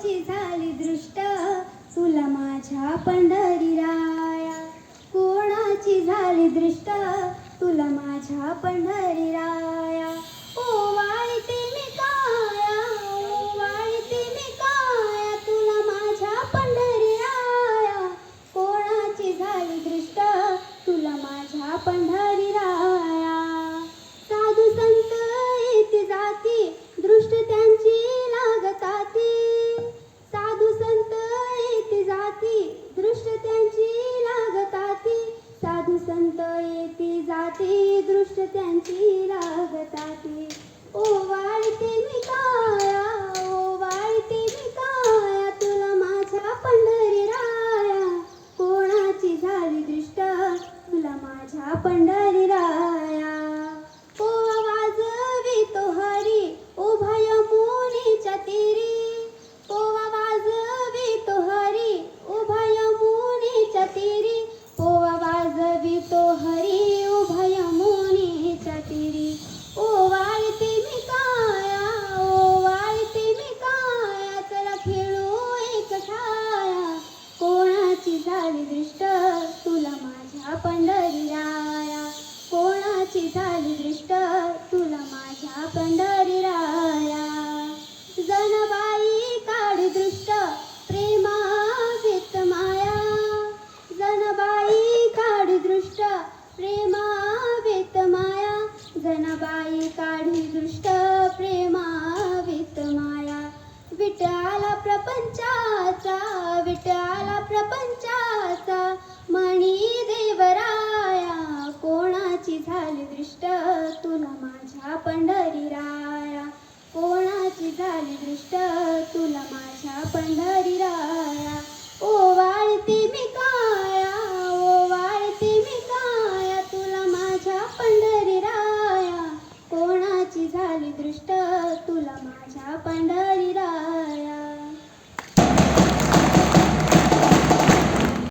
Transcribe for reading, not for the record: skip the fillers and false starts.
कोणाची झाली दृष्ट तुला माझ्या पंढरीराया, कोणाची झाली दृष्ट तुला माझ्या पंढरीराया. ओवाळते मी काया, ओवाळते मी काया तुला माझ्या पंढरीराया, कोणाची झाली दृष्ट तुला माझ्या पंढरीराया. साधू संत येती जाती दृष्ट त्यांची लागताती, साधू संत येती जाती दृष्ट त्यांची लागताती, साधू संत येती जाती दृष्ट त्यांची लागताती. ओवाळते मी काया, ओवाळते मी काया तुला माझ्या पंढरीराया, कोणाची झाली दृष्ट तुला माझ्या पंढरीराया. पोवा वाजवितो हरी उभा यमुनेच्या तीरी, पोवा वाजवितो हरी उभा यमुनेच्या तीरी, पोवा वाजवितो हरी उभा यमुनेच्या तीरी. ओवाळते मी काया, ओवाळते मी काया चला खेळू एक छाया, कोणाची झाली दृष्ट तुला माझ्या पंढरीराया, कोणाची झाली दृष्ट तुला माझ्या पंढरीराया. जनाबाई काढी दृष्ट प्रेमावेत माया, जनाबाई काढी दृष्ट प्रेमावेत माया, जनाबाई काढी दृष्ट प्रेमावेत माया. विठ्ठला प्रपंचाचा, विठ्ठला प्रपंचाचा मणी देवराया, कोणाची झाली दृष्ट तुला माझ्या पंढरीराया, कोणाची झाली दृष्ट तुला